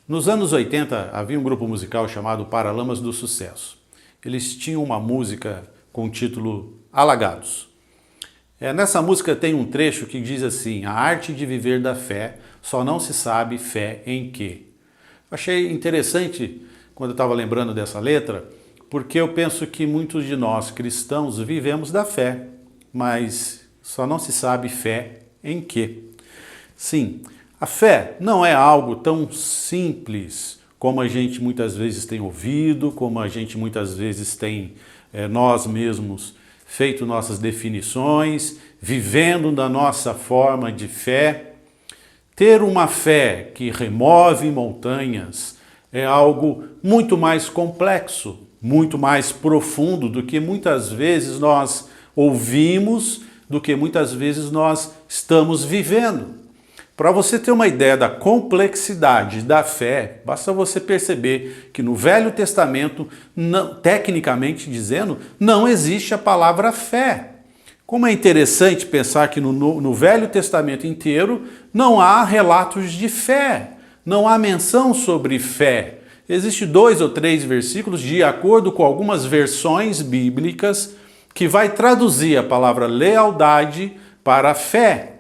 Nos anos 80, havia um grupo musical chamado Paralamas do Sucesso. Eles tinham uma música com o título Alagados. Nessa música tem um trecho que diz assim: a arte de viver da fé, só não se sabe fé em quê. Achei interessante quando eu estava lembrando dessa letra, porque eu penso que muitos de nós cristãos vivemos da fé, mas só não se sabe fé em quê. Sim, a fé não é algo tão simples como a gente muitas vezes tem ouvido, como a gente muitas vezes tem nós mesmos feito nossas definições, vivendo da nossa forma de fé. Ter uma fé que remove montanhas é algo muito mais complexo, muito mais profundo do que muitas vezes nós ouvimos, do que muitas vezes nós estamos vivendo. Para você ter uma ideia da complexidade da fé, basta você perceber que no Velho Testamento, tecnicamente dizendo, não existe a palavra fé. Como é interessante pensar que no Velho Testamento inteiro não há relatos de fé, não há menção sobre fé. Existem 2 ou 3 versículos, de acordo com algumas versões bíblicas, que vai traduzir a palavra lealdade para fé.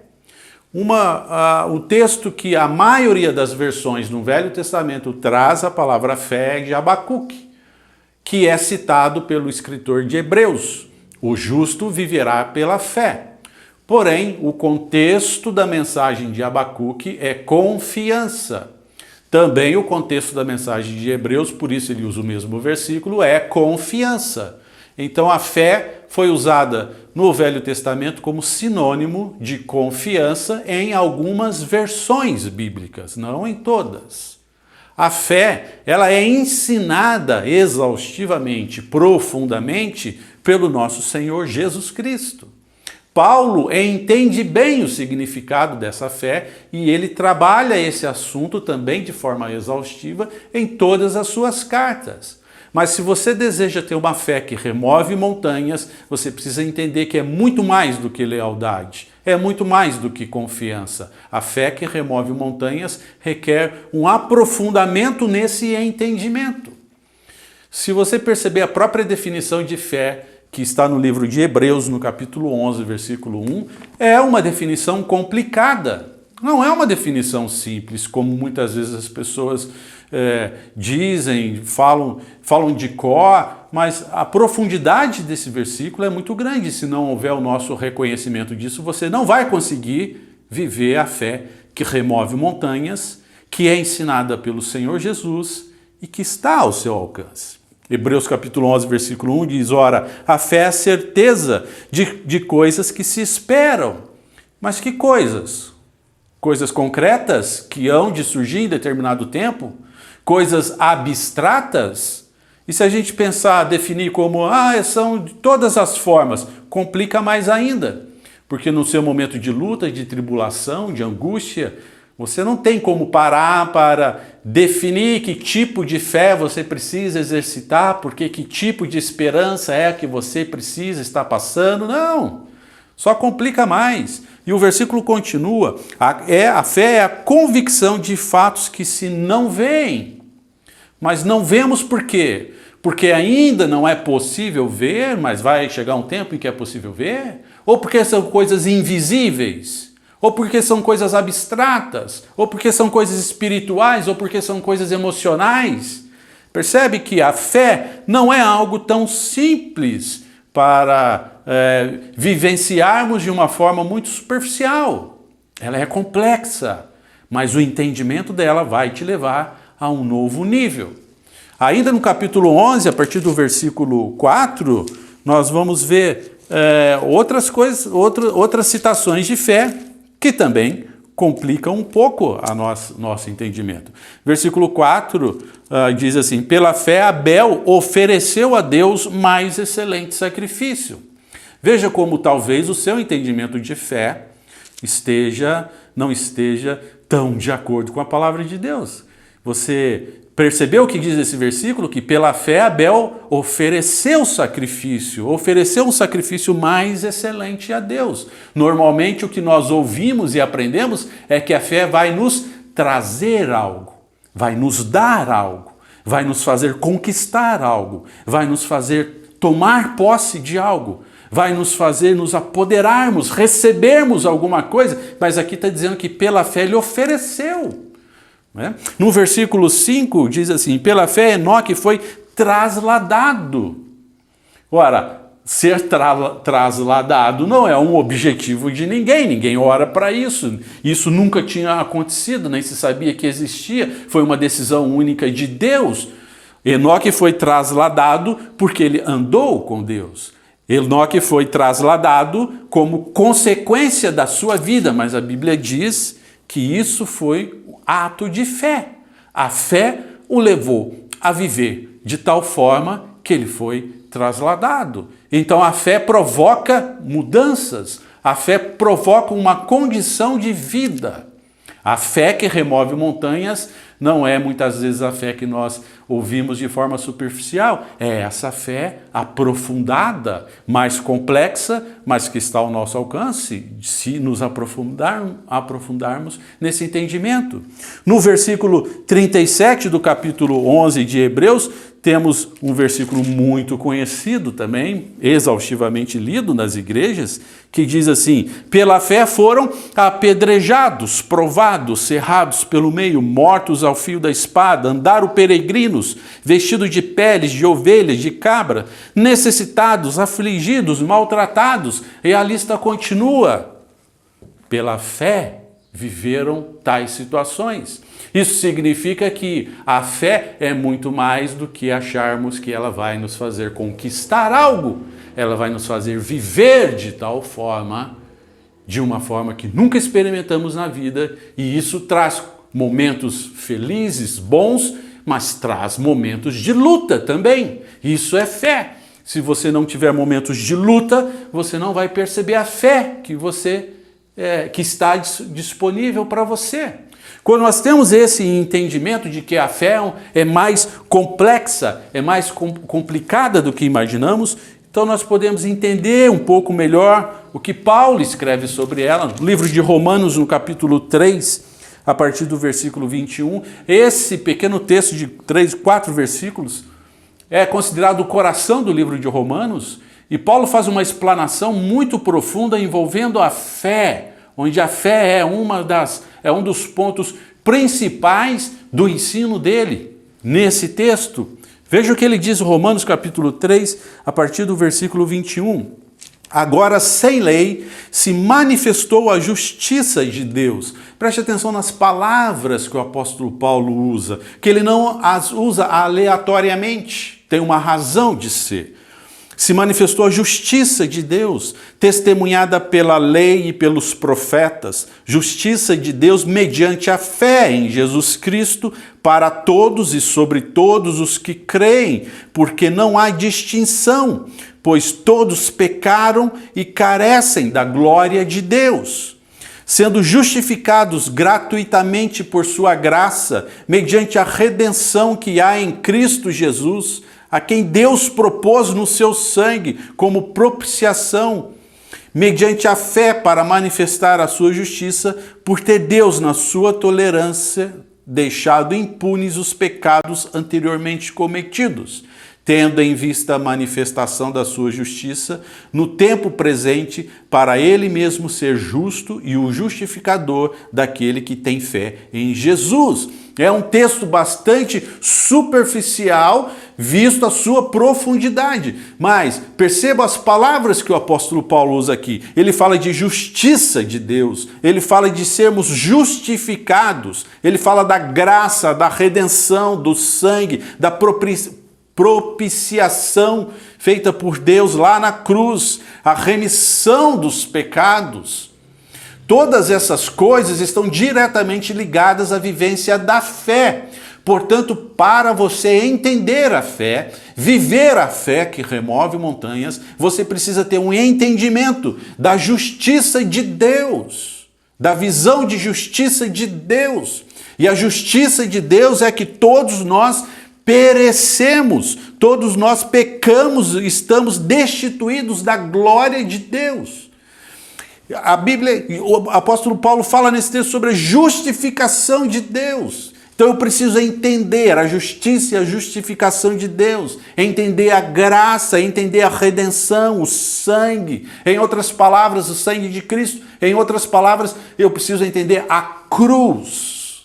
O texto que a maioria das versões no Velho Testamento traz a palavra fé é de Abacuque, que é citado pelo escritor de Hebreus. O justo viverá pela fé. Porém, o contexto da mensagem de Abacuque é confiança. Também o contexto da mensagem de Hebreus, por isso ele usa o mesmo versículo, é confiança. Então a fé foi usada no Velho Testamento como sinônimo de confiança em algumas versões bíblicas, não em todas. A fé, ela é ensinada exaustivamente, profundamente, pelo nosso Senhor Jesus Cristo. Paulo entende bem o significado dessa fé e ele trabalha esse assunto também de forma exaustiva em todas as suas cartas. Mas se você deseja ter uma fé que remove montanhas, você precisa entender que é muito mais do que lealdade, é muito mais do que confiança. A fé que remove montanhas requer um aprofundamento nesse entendimento. Se você perceber a própria definição de fé, que está no livro de Hebreus, no capítulo 11, versículo 1, é uma definição complicada. Não é uma definição simples, como muitas vezes as pessoas dizem, falam de cor, mas a profundidade desse versículo é muito grande. Se não houver o nosso reconhecimento disso, você não vai conseguir viver a fé que remove montanhas, que é ensinada pelo Senhor Jesus e que está ao seu alcance. Hebreus capítulo 11, versículo 1 diz: ora, a fé é a certeza de coisas que se esperam. Mas que coisas? Coisas concretas que hão de surgir em determinado tempo? Coisas abstratas? E se a gente pensar, definir como, são de todas as formas, complica mais ainda. Porque no seu momento de luta, de tribulação, de angústia, você não tem como parar para definir que tipo de fé você precisa exercitar, porque que tipo de esperança é que você precisa estar passando. Não, só complica mais. E o versículo continua: a fé é a convicção de fatos que se não veem. Mas não vemos por quê? Porque ainda não é possível ver, mas vai chegar um tempo em que é possível ver? Ou porque são coisas invisíveis? Ou porque são coisas abstratas? Ou porque são coisas espirituais? Ou porque são coisas emocionais? Percebe que a fé não é algo tão simples para vivenciarmos de uma forma muito superficial. Ela é complexa, mas o entendimento dela vai te levar a um novo nível. Ainda no capítulo 11, a partir do versículo 4, nós vamos ver outras coisas, outras citações de fé que também complicam um pouco a nosso entendimento. Versículo 4 diz assim: pela fé Abel ofereceu a Deus mais excelente sacrifício. Veja como talvez o seu entendimento de fé não esteja tão de acordo com a palavra de Deus. Você percebeu o que diz esse versículo? Que pela fé Abel ofereceu um sacrifício mais excelente a Deus. Normalmente o que nós ouvimos e aprendemos é que a fé vai nos trazer algo. vai nos dar algo, vai nos fazer conquistar algo, vai nos fazer tomar posse de algo, vai nos fazer nos apoderarmos, recebermos alguma coisa, mas aqui está dizendo que pela fé ele ofereceu. Né? No versículo 5 diz assim, pela fé Enoque foi trasladado. Ora, ser trasladado não é um objetivo de ninguém, ninguém ora para isso. Isso nunca tinha acontecido, nem se sabia que existia, foi uma decisão única de Deus. Enoque foi trasladado porque ele andou com Deus. Enoque foi trasladado como consequência da sua vida, mas a Bíblia diz que isso foi ato de fé. A fé o levou a viver de tal forma que ele foi trasladado. Então a fé provoca mudanças, a fé provoca uma condição de vida. A fé que remove montanhas não é muitas vezes a fé que nós ouvimos de forma superficial, é essa fé aprofundada, mais complexa, mas que está ao nosso alcance, se nos aprofundarmos nesse entendimento. No versículo 37 do capítulo 11 de Hebreus, temos um versículo muito conhecido também, exaustivamente lido nas igrejas, que diz assim, pela fé foram apedrejados, provados, cerrados pelo meio, mortos ao fio da espada, andaram peregrinos, vestidos de peles de ovelhas, de cabra, necessitados, afligidos, maltratados, e a lista continua. Pela fé viveram tais situações. Isso significa que a fé é muito mais do que acharmos que ela vai nos fazer conquistar algo. Ela vai nos fazer viver de tal forma, de uma forma que nunca experimentamos na vida, e isso traz momentos felizes, bons, mas traz momentos de luta também. Isso é fé. Se você não tiver momentos de luta, você não vai perceber a fé que está disponível para você. Quando nós temos esse entendimento de que a fé é mais complexa, é mais complicada do que imaginamos, então nós podemos entender um pouco melhor o que Paulo escreve sobre ela. No livro de Romanos, no capítulo 3, a partir do versículo 21, esse pequeno texto de 4 versículos é considerado o coração do livro de Romanos, e Paulo faz uma explanação muito profunda envolvendo a fé, onde a fé é um dos pontos principais do ensino dele, nesse texto. Veja o que ele diz em Romanos capítulo 3, a partir do versículo 21. Agora, sem lei, se manifestou a justiça de Deus. Preste atenção nas palavras que o apóstolo Paulo usa, que ele não as usa aleatoriamente, tem uma razão de ser. Se manifestou a justiça de Deus, testemunhada pela lei e pelos profetas, justiça de Deus mediante a fé em Jesus Cristo para todos e sobre todos os que creem, porque não há distinção, pois todos pecaram e carecem da glória de Deus, sendo justificados gratuitamente por sua graça, mediante a redenção que há em Cristo Jesus, a quem Deus propôs no seu sangue como propiciação, mediante a fé para manifestar a sua justiça, por ter Deus, na sua tolerância, deixado impunes os pecados anteriormente cometidos, tendo em vista a manifestação da sua justiça no tempo presente, para ele mesmo ser justo e o justificador daquele que tem fé em Jesus. É um texto bastante superficial, visto a sua profundidade. Mas perceba as palavras que o apóstolo Paulo usa aqui. Ele fala de justiça de Deus, ele fala de sermos justificados, ele fala da graça, da redenção, do sangue, da propiciação feita por Deus lá na cruz, a remissão dos pecados. Todas essas coisas estão diretamente ligadas à vivência da fé. Portanto, para você entender a fé, viver a fé que remove montanhas, você precisa ter um entendimento da justiça de Deus, da visão de justiça de Deus. E a justiça de Deus é que todos nós perecemos, todos nós pecamos, estamos destituídos da glória de Deus. A Bíblia, o apóstolo Paulo fala nesse texto sobre a justificação de Deus. Então eu preciso entender a justiça e a justificação de Deus, entender a graça, entender a redenção, o sangue, em outras palavras, o sangue de Cristo. Em outras palavras, eu preciso entender a cruz,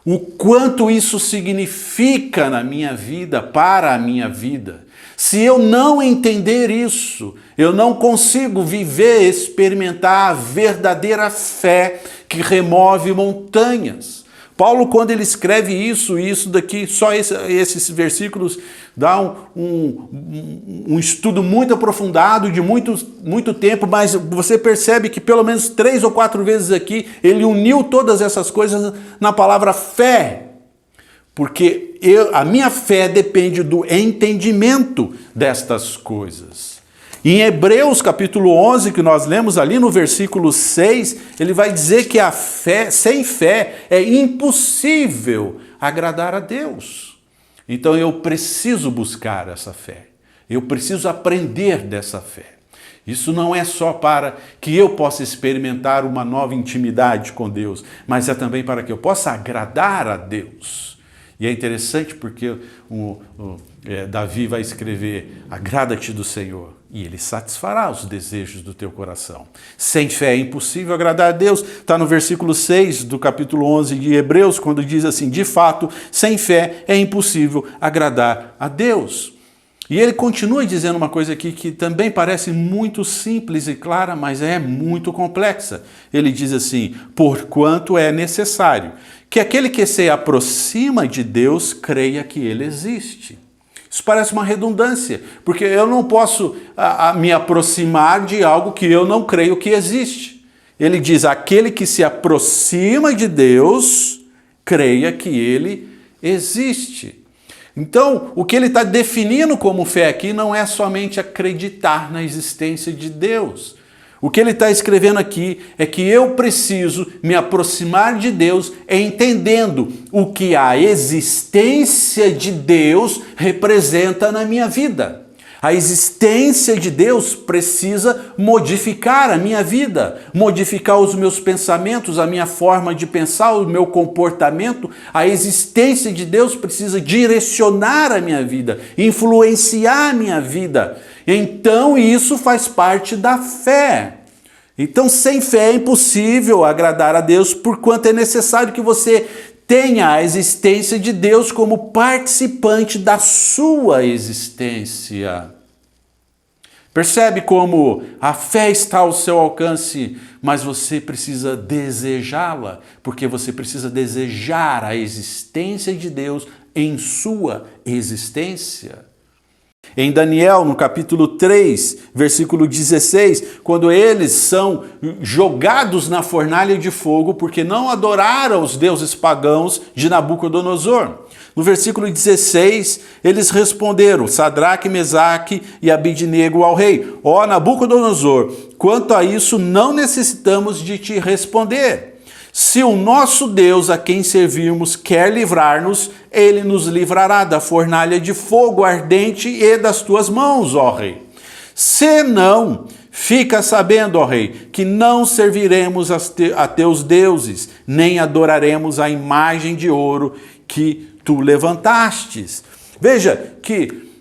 o quanto isso significa na minha vida, para a minha vida. Se eu não entender isso, eu não consigo viver, experimentar a verdadeira fé que remove montanhas. Paulo, quando ele escreve isso daqui, só esses versículos dá um estudo muito aprofundado de muito tempo, mas você percebe que pelo menos 3 ou 4 vezes aqui ele uniu todas essas coisas na palavra fé. Porque a minha fé depende do entendimento destas coisas. Em Hebreus capítulo 11, que nós lemos ali no versículo 6, ele vai dizer que a fé, sem fé é impossível agradar a Deus. Então eu preciso buscar essa fé. Eu preciso aprender dessa fé. Isso não é só para que eu possa experimentar uma nova intimidade com Deus, mas é também para que eu possa agradar a Deus. E é interessante porque Davi vai escrever: agrada-te do Senhor e Ele satisfará os desejos do teu coração. Sem fé é impossível agradar a Deus. Está no versículo 6 do capítulo 11 de Hebreus, quando diz assim: de fato, sem fé é impossível agradar a Deus. E ele continua dizendo uma coisa aqui que também parece muito simples e clara, mas é muito complexa. Ele diz assim: porquanto é necessário que aquele que se aproxima de Deus creia que Ele existe. Isso parece uma redundância, porque eu não posso me aproximar de algo que eu não creio que existe. Ele diz: aquele que se aproxima de Deus creia que Ele existe. Então, o que ele está definindo como fé aqui não é somente acreditar na existência de Deus. O que ele está escrevendo aqui é que eu preciso me aproximar de Deus entendendo o que a existência de Deus representa na minha vida. A existência de Deus precisa modificar a minha vida, modificar os meus pensamentos, a minha forma de pensar, o meu comportamento. A existência de Deus precisa direcionar a minha vida, influenciar a minha vida. Então isso faz parte da fé. Então sem fé é impossível agradar a Deus, porquanto é necessário que você tenha a existência de Deus como participante da sua existência. Percebe como a fé está ao seu alcance, mas você precisa desejá-la, porque você precisa desejar a existência de Deus em sua existência. Em Daniel, no capítulo 3, versículo 16, quando eles são jogados na fornalha de fogo porque não adoraram os deuses pagãos de Nabucodonosor. No versículo 16, eles responderam, Sadraque, Mesaque e Abidnego ao rei: ó Nabucodonosor, quanto a isso não necessitamos de te responder. Se o nosso Deus a quem servirmos quer livrar-nos, ele nos livrará da fornalha de fogo ardente e das tuas mãos, ó rei. Se não, fica sabendo, ó rei, que não serviremos a teus deuses, nem adoraremos a imagem de ouro que tu levantastes. Veja que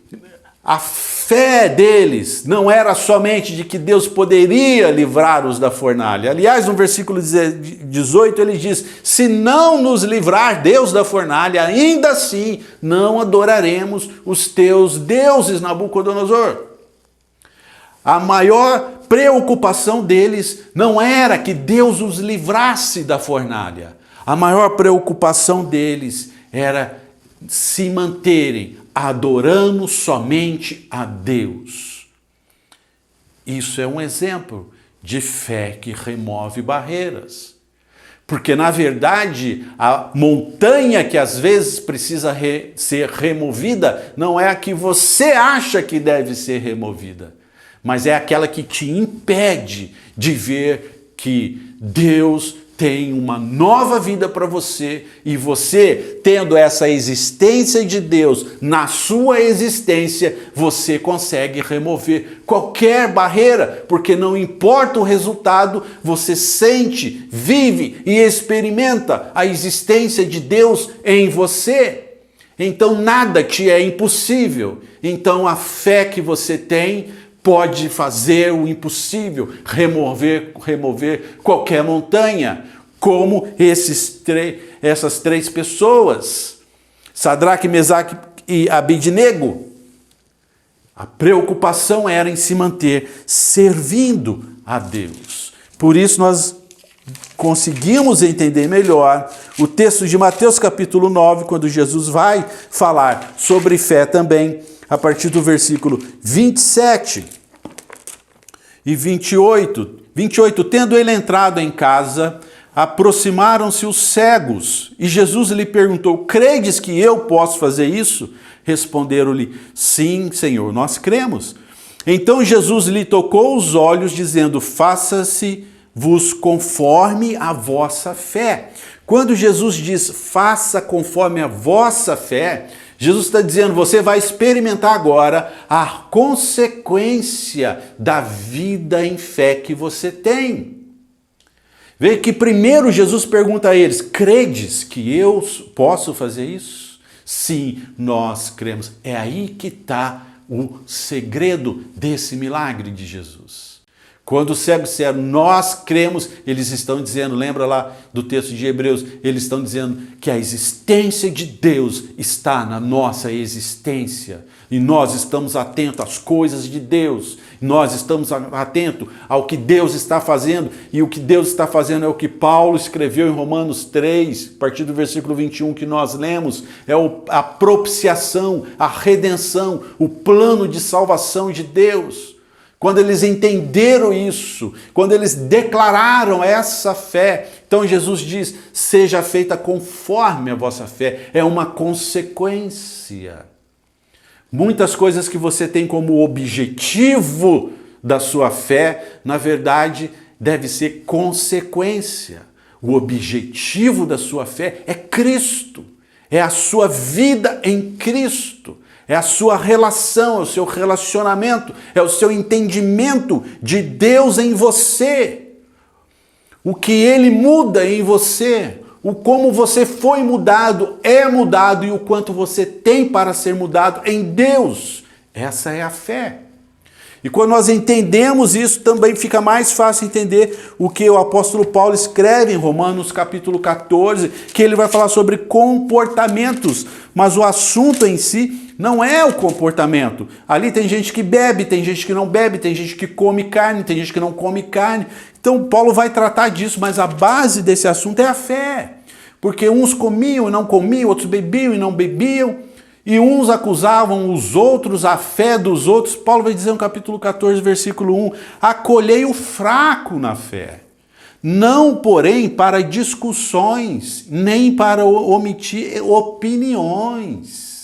a fé deles não era somente de que Deus poderia livrá-los da fornalha. Aliás, no versículo 18 ele diz: se não nos livrar Deus da fornalha, ainda assim não adoraremos os teus deuses, Nabucodonosor. A maior preocupação deles não era que Deus os livrasse da fornalha. A maior preocupação deles era se manterem adorando somente a Deus. Isso é um exemplo de fé que remove barreiras. Porque, na verdade, a montanha que às vezes precisa ser removida não é a que você acha que deve ser removida, mas é aquela que te impede de ver que Deus tem uma nova vida para você, e você, tendo essa existência de Deus na sua existência, você consegue remover qualquer barreira, porque não importa o resultado, você sente, vive e experimenta a existência de Deus em você. Então nada te é impossível. Então a fé que você tem pode fazer o impossível, remover qualquer montanha, como essas três pessoas, Sadraque, Mesaque e Abednego. A preocupação era em se manter servindo a Deus. Por isso nós conseguimos entender melhor o texto de Mateus capítulo 9, quando Jesus vai falar sobre fé também, a partir do versículo 27 e 28. 28, tendo ele entrado em casa, aproximaram-se os cegos, e Jesus lhe perguntou: credes que eu posso fazer isso? Responderam-lhe: sim, Senhor, nós cremos. Então Jesus lhe tocou os olhos, dizendo: faça-se-vos conforme a vossa fé. Quando Jesus diz faça conforme a vossa fé, Jesus está dizendo, você vai experimentar agora a consequência da vida em fé que você tem. Veja que primeiro Jesus pergunta a eles: credes que eu posso fazer isso? Sim, nós cremos. É aí que está o segredo desse milagre de Jesus. Quando os cegos disseram, nós cremos, eles estão dizendo, lembra lá do texto de Hebreus, eles estão dizendo que a existência de Deus está na nossa existência. E nós estamos atentos às coisas de Deus. Nós estamos atentos ao que Deus está fazendo. E o que Deus está fazendo é o que Paulo escreveu em Romanos 3, a partir do versículo 21 que nós lemos. É a propiciação, a redenção, o plano de salvação de Deus. Quando eles entenderam isso, quando eles declararam essa fé, então Jesus diz, seja feita conforme a vossa fé. É uma consequência. Muitas coisas que você tem como objetivo da sua fé, na verdade, deve ser consequência. O objetivo da sua fé é Cristo, é a sua vida em Cristo. É a sua relação, é o seu relacionamento, é o seu entendimento de Deus em você. O que Ele muda em você, o como você foi mudado, é mudado e o quanto você tem para ser mudado em Deus. Essa é a fé. E quando nós entendemos isso, também fica mais fácil entender o que o apóstolo Paulo escreve em Romanos capítulo 14, que ele vai falar sobre comportamentos, mas o assunto em si não é o comportamento. Ali tem gente que bebe, tem gente que não bebe, tem gente que come carne, tem gente que não come carne. Então Paulo vai tratar disso, mas a base desse assunto é a fé. Porque uns comiam e não comiam, outros bebiam e não bebiam, e uns acusavam os outros, a fé dos outros. Paulo vai dizer no capítulo 14, versículo 1, acolhei o fraco na fé, não, porém, para discussões, nem para omitir opiniões.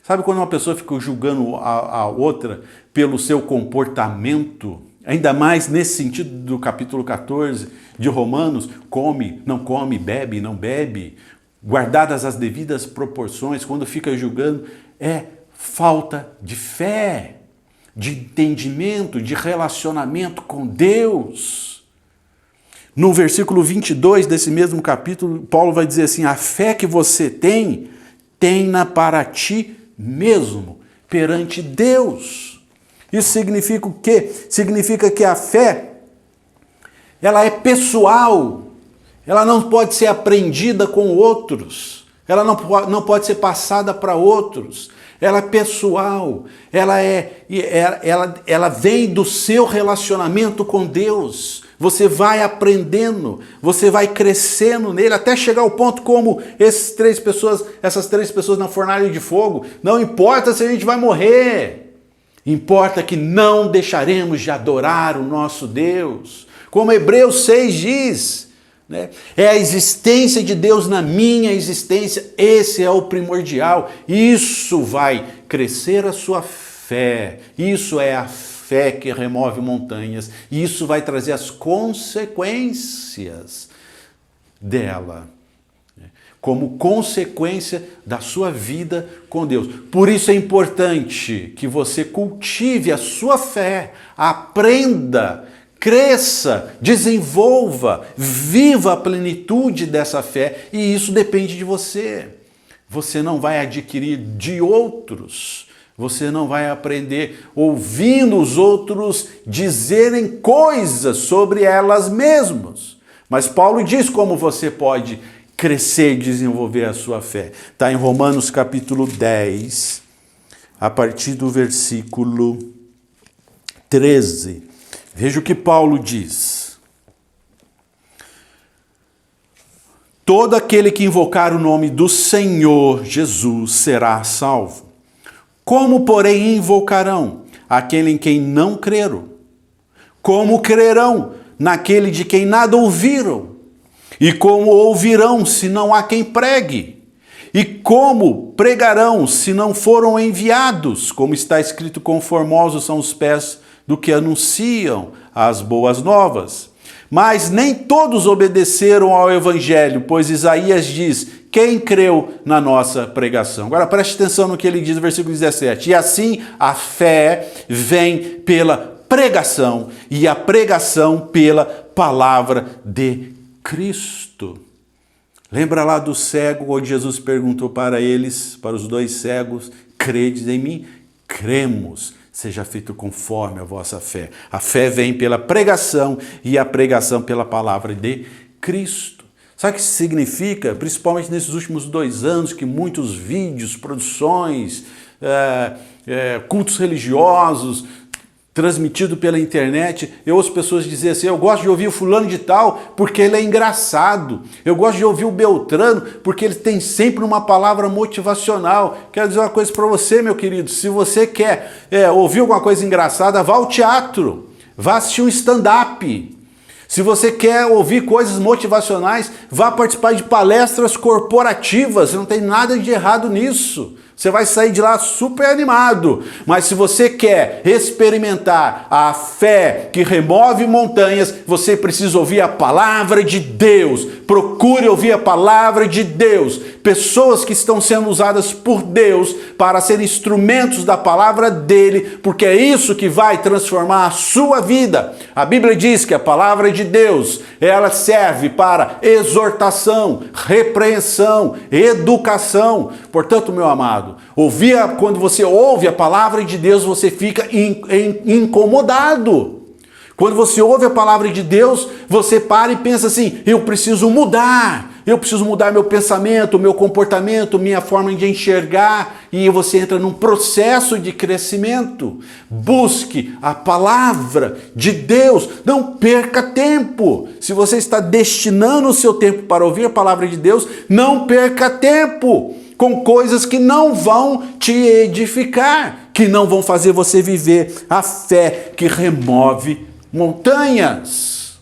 Sabe quando uma pessoa fica julgando a outra pelo seu comportamento? Ainda mais nesse sentido do capítulo 14 de Romanos, come, não bebe, não bebe, guardadas as devidas proporções, quando fica julgando, é falta de fé, de entendimento, de relacionamento com Deus. No versículo 22 desse mesmo capítulo, Paulo vai dizer assim, a fé que você tem, tem-na para ti mesmo, perante Deus. Isso significa o quê? Significa que a fé, ela é pessoal, ela não pode ser aprendida com outros, ela não pode ser passada para outros, ela é pessoal, ela vem do seu relacionamento com Deus. Você vai aprendendo, você vai crescendo nele, até chegar ao ponto como essas três pessoas na fornalha de fogo. Não importa se a gente vai morrer, importa que não deixaremos de adorar o nosso Deus. Como Hebreus 6 diz, né? É a existência de Deus na minha existência, esse é o primordial. Isso vai crescer a sua fé, isso é a fé que remove montanhas, e isso vai trazer as consequências dela, como consequência da sua vida com Deus. Por isso é importante que você cultive a sua fé, aprenda, cresça, desenvolva, viva a plenitude dessa fé, e isso depende de você. Você não vai adquirir de outros, você não vai aprender ouvindo os outros dizerem coisas sobre elas mesmas. Mas Paulo diz como você pode crescer e desenvolver a sua fé. Está em Romanos capítulo 10, a partir do versículo 13. Veja o que Paulo diz. Todo aquele que invocar o nome do Senhor Jesus será salvo. Como, porém, invocarão aquele em quem não creram? Como crerão naquele de quem nada ouviram? E como ouvirão se não há quem pregue? E como pregarão se não foram enviados? Como está escrito, quão formosos são os pés do que anunciam as boas novas. Mas nem todos obedeceram ao evangelho, pois Isaías diz: quem creu na nossa pregação? Agora preste atenção no que ele diz no versículo 17. E assim a fé vem pela pregação, e a pregação pela palavra de Cristo. Lembra lá do cego, onde Jesus perguntou para eles, para os dois cegos: credes em mim? Cremos, seja feito conforme a vossa fé. A fé vem pela pregação, e a pregação pela palavra de Cristo. Sabe o que isso significa? Principalmente nesses últimos 2 anos, que muitos vídeos, produções, cultos religiosos, transmitido pela internet, eu ouço pessoas dizer assim: eu gosto de ouvir o fulano de tal porque ele é engraçado, eu gosto de ouvir o Beltrano porque ele tem sempre uma palavra motivacional. Quero dizer uma coisa para você, meu querido: se você quer ouvir alguma coisa engraçada, vá ao teatro, vá assistir um stand-up. Se você quer ouvir coisas motivacionais, vá participar de palestras corporativas, não tem nada de errado nisso. Você vai sair de lá super animado. Mas se você quer experimentar a fé que remove montanhas, você precisa ouvir a palavra de Deus. Procure ouvir a palavra de Deus. Pessoas que estão sendo usadas por Deus para ser instrumentos da palavra dele, porque é isso que vai transformar a sua vida. A Bíblia diz que a palavra de Deus, ela serve para exortação, repreensão, educação. Portanto, meu amado, quando você ouve a palavra de Deus, você fica incomodado. Quando você ouve a palavra de Deus, você para e pensa assim: eu preciso mudar meu pensamento, meu comportamento, minha forma de enxergar, e você entra num processo de crescimento. Busque a palavra de Deus, não perca tempo. Se você está destinando o seu tempo para ouvir a palavra de Deus, não perca tempo com coisas que não vão te edificar, que não vão fazer você viver a fé que remove montanhas.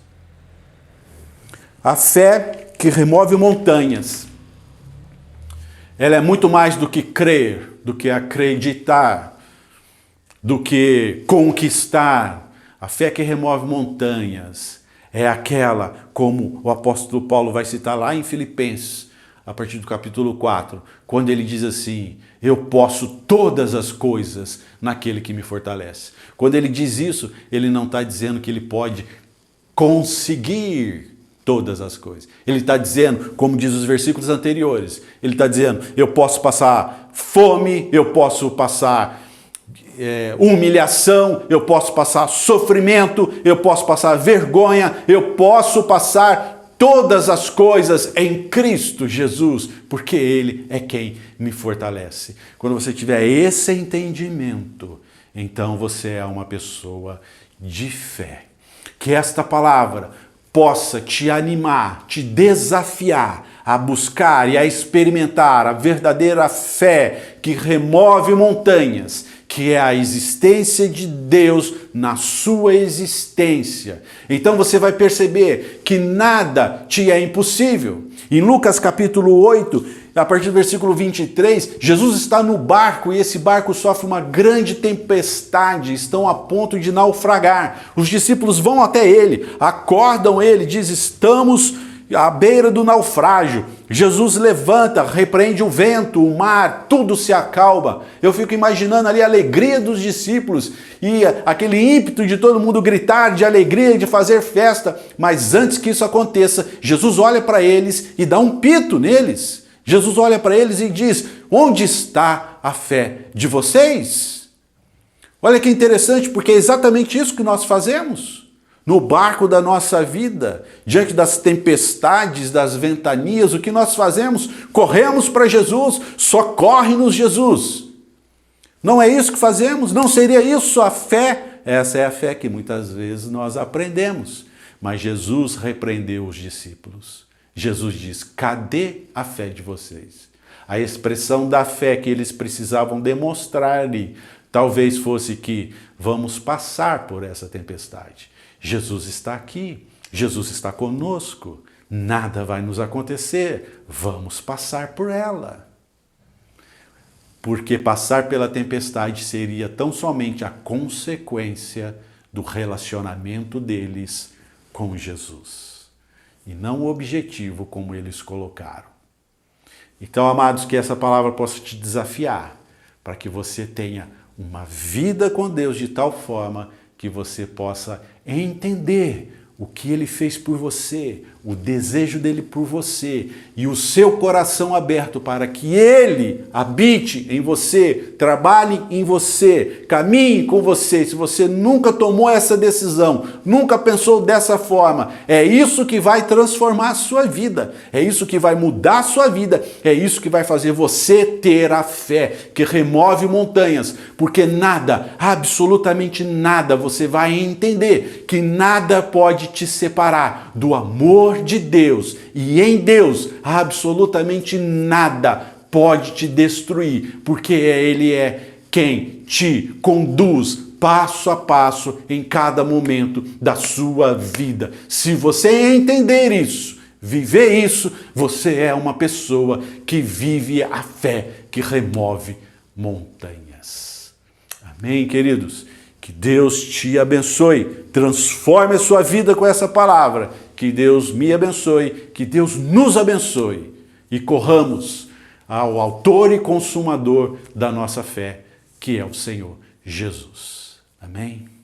A fé que remove montanhas. Ela é muito mais do que crer, do que acreditar, do que conquistar. A fé que remove montanhas é aquela, como o apóstolo Paulo vai citar lá em Filipenses, a partir do capítulo 4, quando ele diz assim: eu posso todas as coisas naquele que me fortalece. Quando ele diz isso, ele não está dizendo que ele pode conseguir todas as coisas. Ele está dizendo, como diz os versículos anteriores, ele está dizendo: eu posso passar fome, eu posso passar humilhação, eu posso passar sofrimento, eu posso passar vergonha, eu posso passar todas as coisas em Cristo Jesus, porque Ele é quem me fortalece. Quando você tiver esse entendimento, então você é uma pessoa de fé. Que esta palavra possa te animar, te desafiar a buscar e a experimentar a verdadeira fé que remove montanhas, que é a existência de Deus na sua existência. Então você vai perceber que nada te é impossível. Em Lucas capítulo 8, a partir do versículo 23, Jesus está no barco e esse barco sofre uma grande tempestade, estão a ponto de naufragar. Os discípulos vão até ele, acordam ele, diz: estamos à beira do naufrágio. Jesus levanta, repreende o vento, o mar, tudo se acalma. Eu fico imaginando ali a alegria dos discípulos e aquele ímpeto de todo mundo gritar de alegria, de fazer festa. Mas antes que isso aconteça, Jesus olha para eles e dá um pito neles. Jesus olha para eles e diz: onde está a fé de vocês? Olha que interessante, porque é exatamente isso que nós fazemos. No barco da nossa vida, diante das tempestades, das ventanias, o que nós fazemos? Corremos para Jesus, socorre-nos Jesus. Não é isso que fazemos? Não seria isso a fé? Essa é a fé que muitas vezes nós aprendemos. Mas Jesus repreendeu os discípulos. Jesus diz: cadê a fé de vocês? A expressão da fé que eles precisavam demonstrar-lhe talvez fosse que vamos passar por essa tempestade. Jesus está aqui, Jesus está conosco, nada vai nos acontecer, vamos passar por ela. Porque passar pela tempestade seria tão somente a consequência do relacionamento deles com Jesus, e não o objetivo como eles colocaram. Então, amados, que essa palavra possa te desafiar, para que você tenha uma vida com Deus de tal forma que você possa entender o que Ele fez por você, o desejo dele por você e o seu coração aberto para que Ele habite em você, trabalhe em você, caminhe com você. Se você nunca tomou essa decisão, nunca pensou dessa forma, é isso que vai transformar a sua vida, é isso que vai mudar a sua vida, é isso que vai fazer você ter a fé que remove montanhas, porque nada, absolutamente nada, você vai entender que nada pode te separar do amor de Deus, e em Deus absolutamente nada pode te destruir, porque Ele é quem te conduz passo a passo em cada momento da sua vida. Se você entender isso, viver isso, você é uma pessoa que vive a fé que remove montanhas. Amém, queridos? Que Deus te abençoe, transforme a sua vida com essa palavra, que Deus me abençoe, que Deus nos abençoe e corramos ao autor e consumador da nossa fé, que é o Senhor Jesus. Amém?